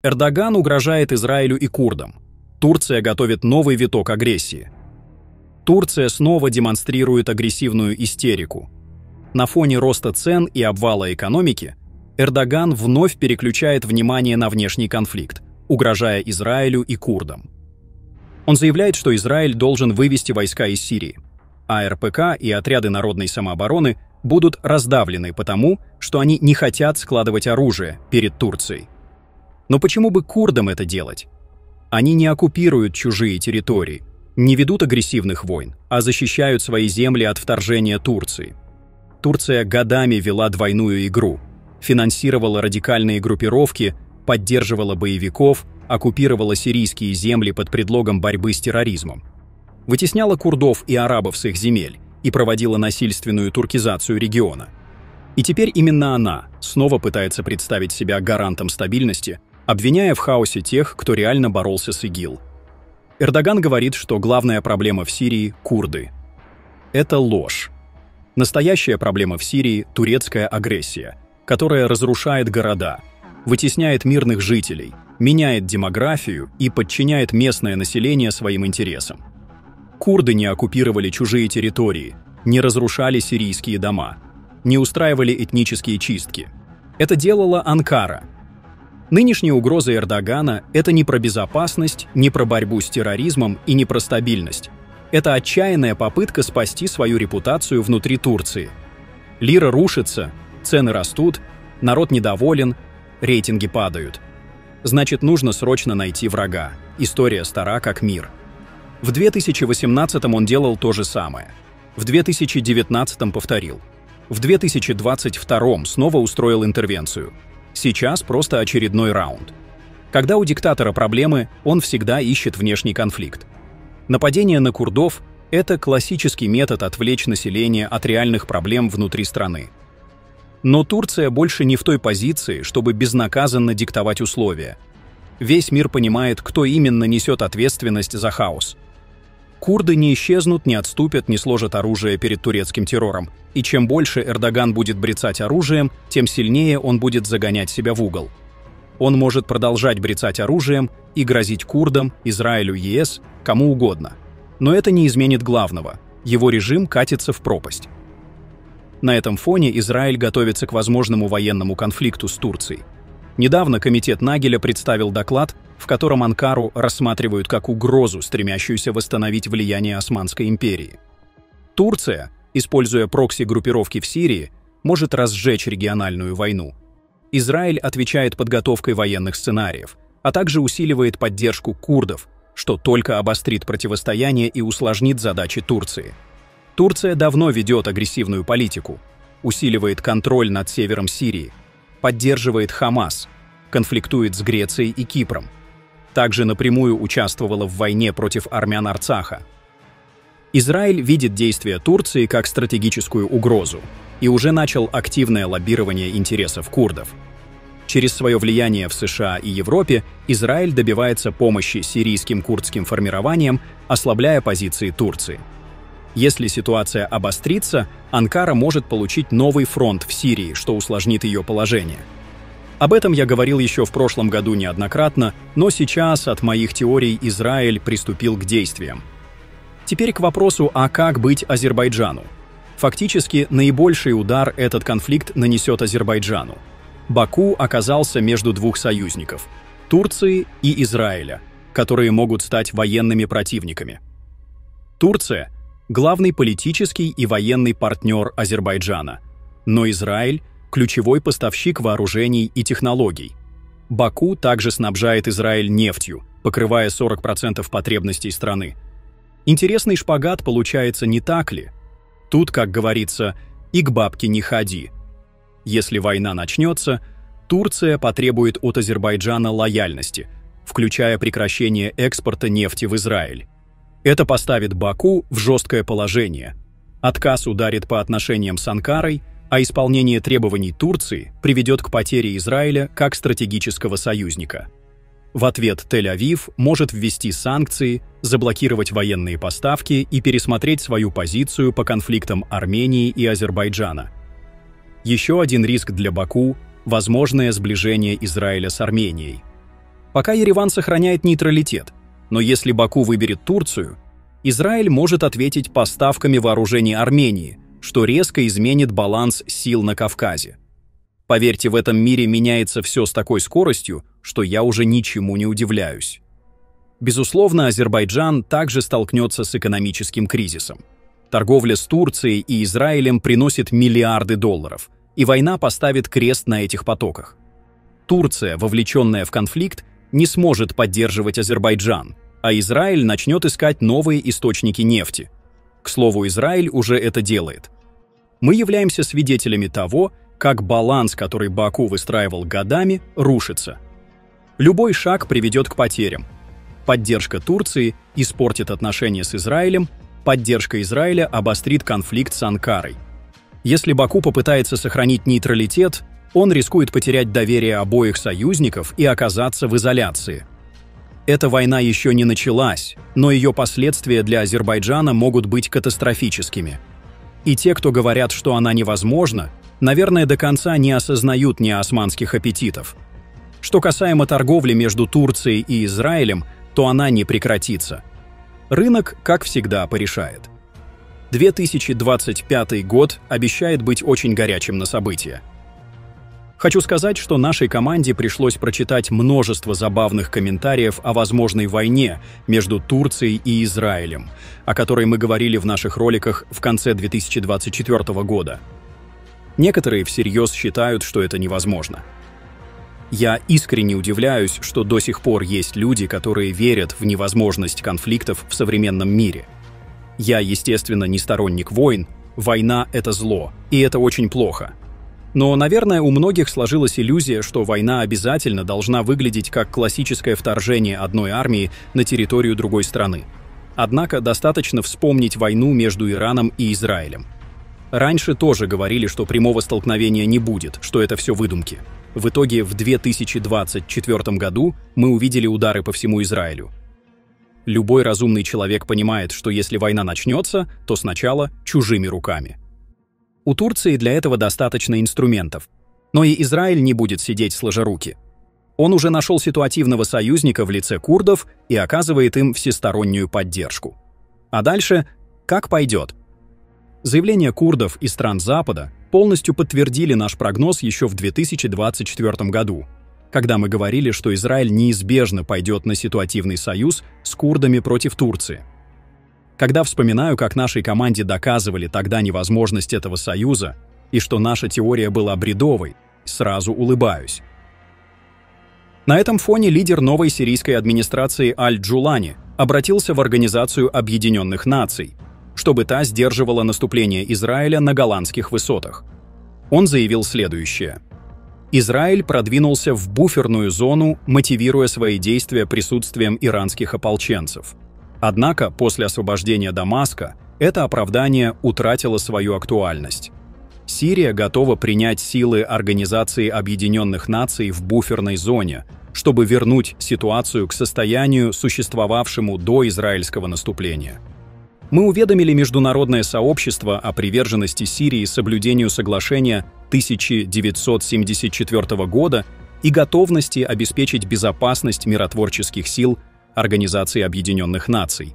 Эрдоган угрожает Израилю и курдам. Турция готовит новый виток агрессии. Турция снова демонстрирует агрессивную истерику. На фоне роста цен и обвала экономики Эрдоган вновь переключает внимание на внешний конфликт, угрожая Израилю и курдам. Он заявляет, что Израиль должен вывести войска из Сирии, а РПК и отряды народной самообороны будут раздавлены потому, что они не хотят складывать оружие перед Турцией. Но почему бы курдам это делать? Они не оккупируют чужие территории, не ведут агрессивных войн, а защищают свои земли от вторжения Турции. Турция годами вела двойную игру, финансировала радикальные группировки, поддерживала боевиков, оккупировала сирийские земли под предлогом борьбы с терроризмом, вытесняла курдов и арабов с их земель и проводила насильственную туркизацию региона. И теперь именно она снова пытается представить себя гарантом стабильности, обвиняя в хаосе тех, кто реально боролся с ИГИЛ. Эрдоган говорит, что главная проблема в Сирии – курды. Это ложь. Настоящая проблема в Сирии – турецкая агрессия, которая разрушает города, вытесняет мирных жителей, меняет демографию и подчиняет местное население своим интересам. Курды не оккупировали чужие территории, не разрушали сирийские дома, не устраивали этнические чистки. Это делала Анкара. Нынешние угрозы Эрдогана – это не про безопасность, не про борьбу с терроризмом и не про стабильность. Это отчаянная попытка спасти свою репутацию внутри Турции. Лира рушится, цены растут, народ недоволен, рейтинги падают. Значит, нужно срочно найти врага. История стара как мир. В 2018-м он делал то же самое. В 2019-м повторил. В 2022-м снова устроил интервенцию. Сейчас просто очередной раунд. Когда у диктатора проблемы, он всегда ищет внешний конфликт. Нападение на курдов – это классический метод отвлечь население от реальных проблем внутри страны. Но Турция больше не в той позиции, чтобы безнаказанно диктовать условия. Весь мир понимает, кто именно несет ответственность за хаос. Курды не исчезнут, не отступят, не сложат оружие перед турецким террором. И чем больше Эрдоган будет брецать оружием, тем сильнее он будет загонять себя в угол. Он может продолжать брецать оружием и грозить курдам, Израилю, ЕС, кому угодно. Но это не изменит главного – его режим катится в пропасть. На этом фоне Израиль готовится к возможному военному конфликту с Турцией. Недавно комитет Нагеля представил доклад, в котором Анкару рассматривают как угрозу, стремящуюся восстановить влияние Османской империи. Турция, используя прокси-группировки в Сирии, может разжечь региональную войну. Израиль отвечает подготовкой военных сценариев, а также усиливает поддержку курдов, что только обострит противостояние и усложнит задачи Турции. Турция давно ведет агрессивную политику, усиливает контроль над севером Сирии, поддерживает Хамас, конфликтует с Грецией и Кипром. Также напрямую участвовала в войне против армян Арцаха. Израиль видит действия Турции как стратегическую угрозу и уже начал активное лоббирование интересов курдов. Через свое влияние в США и Европе Израиль добивается помощи сирийским курдским формированиям, ослабляя позиции Турции. Если ситуация обострится, Анкара может получить новый фронт в Сирии, что усложнит ее положение. Об этом я говорил еще в прошлом году неоднократно, но сейчас от моих теорий Израиль приступил к действиям. Теперь к вопросу, а как быть Азербайджану? Фактически, наибольший удар этот конфликт нанесет Азербайджану. Баку оказался между двух союзников – Турции и Израиля, которые могут стать военными противниками. Турция – главный политический и военный партнер Азербайджана, но Израиль – ключевой поставщик вооружений и технологий. Баку также снабжает Израиль нефтью, покрывая 40% потребностей страны. Интересный шпагат получается, не так ли? Тут, как говорится, и к бабке не ходи. Если война начнется, Турция потребует от Азербайджана лояльности, включая прекращение экспорта нефти в Израиль. Это поставит Баку в жесткое положение. Отказ ударит по отношениям с Анкарой, а исполнение требований Турции приведет к потере Израиля как стратегического союзника. В ответ Тель-Авив может ввести санкции, заблокировать военные поставки и пересмотреть свою позицию по конфликтам Армении и Азербайджана. Еще один риск для Баку – возможное сближение Израиля с Арменией. Пока Ереван сохраняет нейтралитет, но если Баку выберет Турцию, Израиль может ответить поставками вооружений Армении, что резко изменит баланс сил на Кавказе. Поверьте, в этом мире меняется все с такой скоростью, что я уже ничему не удивляюсь. Безусловно, Азербайджан также столкнется с экономическим кризисом. Торговля с Турцией и Израилем приносит миллиарды долларов, и война поставит крест на этих потоках. Турция, вовлеченная в конфликт, не сможет поддерживать Азербайджан, а Израиль начнет искать новые источники нефти. К слову, Израиль уже это делает. Мы являемся свидетелями того, как баланс, который Баку выстраивал годами, рушится. Любой шаг приведет к потерям. Поддержка Турции испортит отношения с Израилем, поддержка Израиля обострит конфликт с Анкарой. Если Баку попытается сохранить нейтралитет, он рискует потерять доверие обоих союзников и оказаться в изоляции. Эта война еще не началась, но ее последствия для Азербайджана могут быть катастрофическими. И те, кто говорят, что она невозможна, наверное, до конца не осознают неосманских аппетитов. Что касаемо торговли между Турцией и Израилем, то она не прекратится. Рынок, как всегда, порешает. 2025 год обещает быть очень горячим на события. Хочу сказать, что нашей команде пришлось прочитать множество забавных комментариев о возможной войне между Турцией и Израилем, о которой мы говорили в наших роликах в конце 2024 года. Некоторые всерьез считают, что это невозможно. Я искренне удивляюсь, что до сих пор есть люди, которые верят в невозможность конфликтов в современном мире. Я, естественно, не сторонник войн, война — это зло, и это очень плохо. Но, наверное, у многих сложилась иллюзия, что война обязательно должна выглядеть как классическое вторжение одной армии на территорию другой страны. Однако достаточно вспомнить войну между Ираном и Израилем. Раньше тоже говорили, что прямого столкновения не будет, что это все выдумки. В итоге в 2024 году мы увидели удары по всему Израилю. Любой разумный человек понимает, что если война начнется, то сначала чужими руками. У Турции для этого достаточно инструментов. Но и Израиль не будет сидеть сложа руки. Он уже нашел ситуативного союзника в лице курдов и оказывает им всестороннюю поддержку. А дальше как пойдет? Заявления курдов и стран Запада полностью подтвердили наш прогноз еще в 2024 году, когда мы говорили, что Израиль неизбежно пойдет на ситуативный союз с курдами против Турции. Когда вспоминаю, как нашей команде доказывали тогда невозможность этого союза и что наша теория была бредовой, сразу улыбаюсь. На этом фоне лидер новой сирийской администрации Аль-Джулани обратился в Организацию Объединенных Наций, чтобы та сдерживала наступление Израиля на Голландских высотах. Он заявил следующее. Израиль продвинулся в буферную зону, мотивируя свои действия присутствием иранских ополченцев. Однако после освобождения Дамаска это оправдание утратило свою актуальность. Сирия готова принять силы Организации Объединенных Наций в буферной зоне, чтобы вернуть ситуацию к состоянию, существовавшему до израильского наступления. Мы уведомили международное сообщество о приверженности Сирии соблюдению соглашения 1974 года и готовности обеспечить безопасность миротворческих сил Организации Объединенных Наций.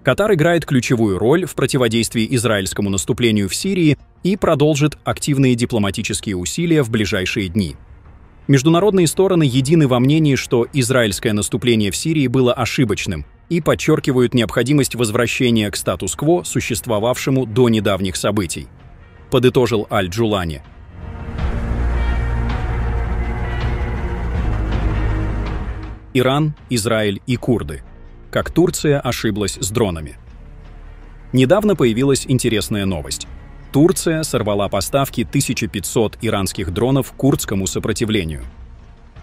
Катар играет ключевую роль в противодействии израильскому наступлению в Сирии и продолжит активные дипломатические усилия в ближайшие дни. Международные стороны едины во мнении, что израильское наступление в Сирии было ошибочным и подчеркивают необходимость возвращения к статус-кво, существовавшему до недавних событий, подытожил Аль-Джулани. Иран, Израиль и курды. Как Турция ошиблась с дронами. Недавно появилась интересная новость. Турция сорвала поставки 1500 иранских дронов курдскому сопротивлению.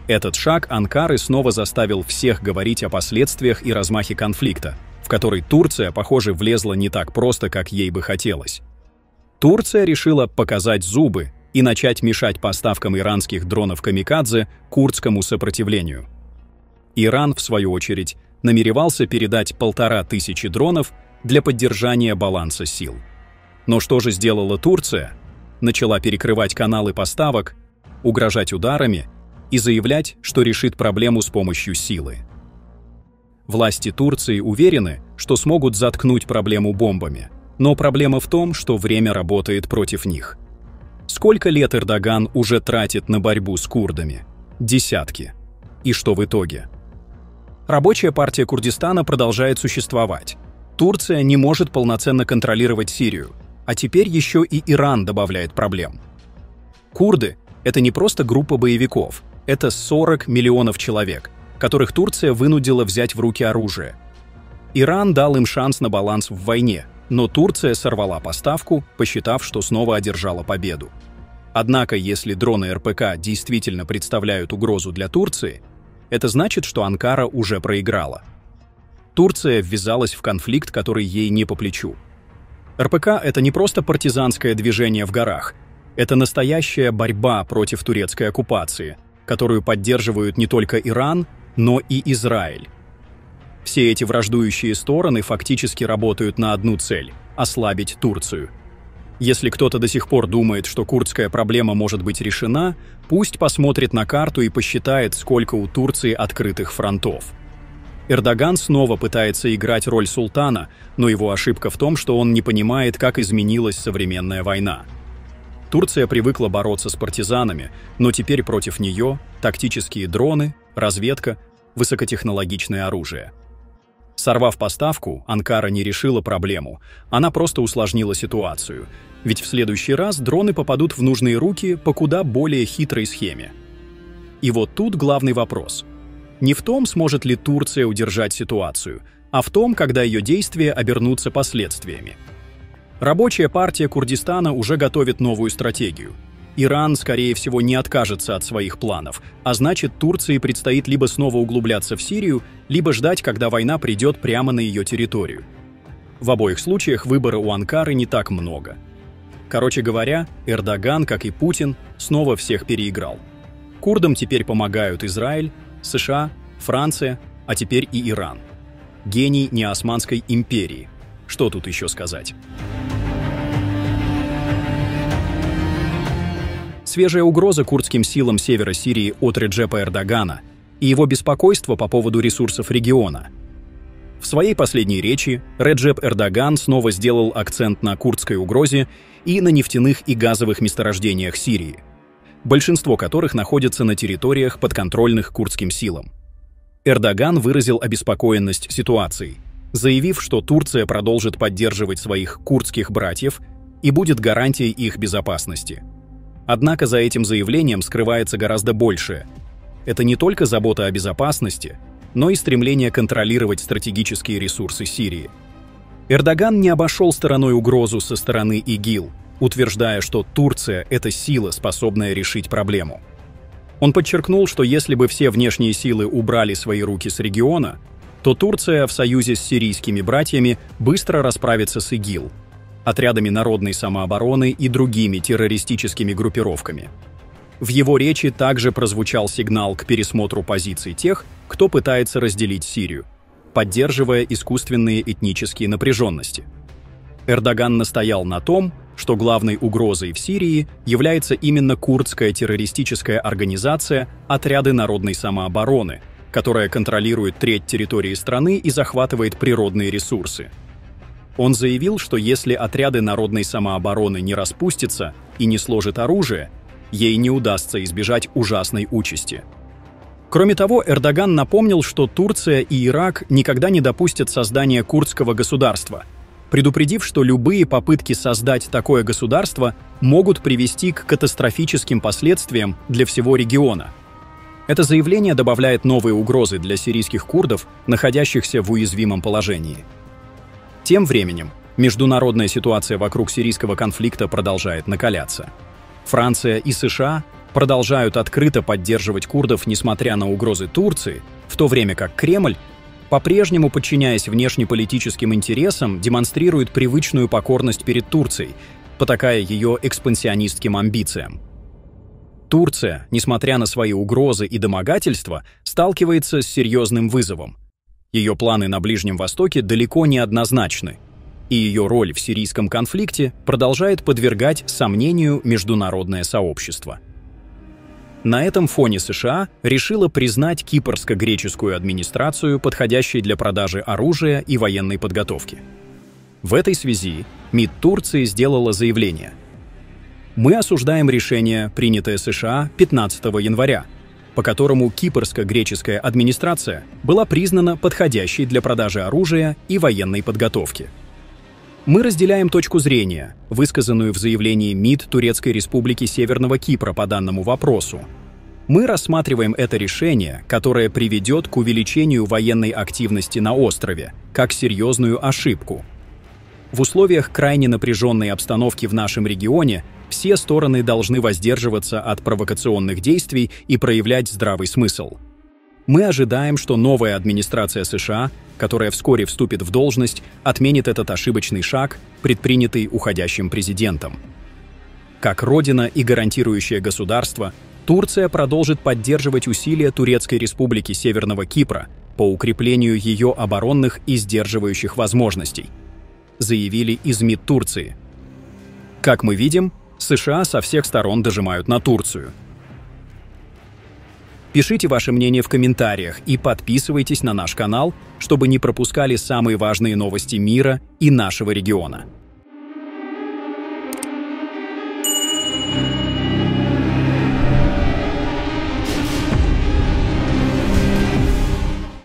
Этот шаг Анкары снова заставил всех говорить о последствиях и размахе конфликта, в который Турция, похоже, влезла не так просто, как ей бы хотелось. Турция решила показать зубы и начать мешать поставкам иранских дронов-камикадзе курдскому сопротивлению. Иран, в свою очередь, намеревался передать 1500 дронов для поддержания баланса сил. Но что же сделала Турция? Начала перекрывать каналы поставок, угрожать ударами и заявлять, что решит проблему с помощью силы. Власти Турции уверены, что смогут заткнуть проблему бомбами, но проблема в том, что время работает против них. Сколько лет Эрдоган уже тратит на борьбу с курдами? Десятки. И что в итоге? Рабочая партия Курдистана продолжает существовать. Турция не может полноценно контролировать Сирию, а теперь еще и Иран добавляет проблем. Курды — это не просто группа боевиков, это 40 миллионов человек, которых Турция вынудила взять в руки оружие. Иран дал им шанс на баланс в войне, но Турция сорвала поставку, посчитав, что снова одержала победу. Однако, если дроны РПК действительно представляют угрозу для Турции, это значит, что Анкара уже проиграла. Турция ввязалась в конфликт, который ей не по плечу. РПК — это не просто партизанское движение в горах, это настоящая борьба против турецкой оккупации, которую поддерживают не только Иран, но и Израиль. Все эти враждующие стороны фактически работают на одну цель – ослабить Турцию. Если кто-то до сих пор думает, что курдская проблема может быть решена, пусть посмотрит на карту и посчитает, сколько у Турции открытых фронтов. Эрдоган снова пытается играть роль султана, но его ошибка в том, что он не понимает, как изменилась современная война. Турция привыкла бороться с партизанами, но теперь против нее тактические дроны, разведка, высокотехнологичное оружие. Сорвав поставку, Анкара не решила проблему, она просто усложнила ситуацию, ведь в следующий раз дроны попадут в нужные руки по куда более хитрой схеме. И вот тут главный вопрос. Не в том, сможет ли Турция удержать ситуацию, а в том, когда ее действия обернутся последствиями. Рабочая партия Курдистана уже готовит новую стратегию. Иран, скорее всего, не откажется от своих планов, а значит, Турции предстоит либо снова углубляться в Сирию, либо ждать, когда война придет прямо на ее территорию. В обоих случаях выбора у Анкары не так много. Короче говоря, Эрдоган, как и Путин, снова всех переиграл. Курдам теперь помогают Израиль, США, Франция, а теперь и Иран. Гений неосманской империи. Что тут еще сказать? Свежая угроза курдским силам севера Сирии от Реджепа Эрдогана и его беспокойство по поводу ресурсов региона. В своей последней речи Реджеп Эрдоган снова сделал акцент на курдской угрозе и на нефтяных и газовых месторождениях Сирии, большинство которых находятся на территориях, подконтрольных курдским силам. Эрдоган выразил обеспокоенность ситуацией, заявив, что Турция продолжит поддерживать своих курдских братьев и будет гарантией их безопасности. Однако за этим заявлением скрывается гораздо большее. Это не только забота о безопасности, но и стремление контролировать стратегические ресурсы Сирии. Эрдоган не обошел стороной угрозу со стороны ИГИЛ, утверждая, что Турция – это сила, способная решить проблему. Он подчеркнул, что если бы все внешние силы убрали свои руки с региона, то Турция в союзе с сирийскими братьями быстро расправится с ИГИЛ, отрядами народной самообороны и другими террористическими группировками. В его речи также прозвучал сигнал к пересмотру позиций тех, кто пытается разделить Сирию, поддерживая искусственные этнические напряженности. Эрдоган настоял на том, что главной угрозой в Сирии является именно курдская террористическая организация «Отряды народной самообороны», которая контролирует треть территории страны и захватывает природные ресурсы. Он заявил, что если отряды народной самообороны не распустятся и не сложат оружие, ей не удастся избежать ужасной участи. Кроме того, Эрдоган напомнил, что Турция и Ирак никогда не допустят создания курдского государства, предупредив, что любые попытки создать такое государство могут привести к катастрофическим последствиям для всего региона. Это заявление добавляет новые угрозы для сирийских курдов, находящихся в уязвимом положении. Тем временем, международная ситуация вокруг сирийского конфликта продолжает накаляться. Франция и США продолжают открыто поддерживать курдов, несмотря на угрозы Турции, в то время как Кремль, по-прежнему подчиняясь внешнеполитическим интересам, демонстрирует привычную покорность перед Турцией, потакая ее экспансионистским амбициям. Турция, несмотря на свои угрозы и домогательства, сталкивается с серьезным вызовом. Ее планы на Ближнем Востоке далеко не однозначны, и ее роль в сирийском конфликте продолжает подвергать сомнению международное сообщество. На этом фоне США решила признать кипрско-греческую администрацию подходящей для продажи оружия и военной подготовки. В этой связи МИД Турции сделала заявление: «Мы осуждаем решение, принятое США 15 января, по которому кипрско-греческая администрация была признана подходящей для продажи оружия и военной подготовки». Мы разделяем точку зрения, высказанную в заявлении МИД Турецкой Республики Северного Кипра по данному вопросу. Мы рассматриваем это решение, которое приведет к увеличению военной активности на острове, как серьезную ошибку. В условиях крайне напряженной обстановки в нашем регионе все стороны должны воздерживаться от провокационных действий и проявлять здравый смысл. Мы ожидаем, что новая администрация США, которая вскоре вступит в должность, отменит этот ошибочный шаг, предпринятый уходящим президентом. Как родина и гарантирующее государство, Турция продолжит поддерживать усилия Турецкой Республики Северного Кипра по укреплению ее оборонных и сдерживающих возможностей, заявили из МИД Турции. Как мы видим, США со всех сторон дожимают на Турцию. Пишите ваше мнение в комментариях и подписывайтесь на наш канал, чтобы не пропускали самые важные новости мира и нашего региона.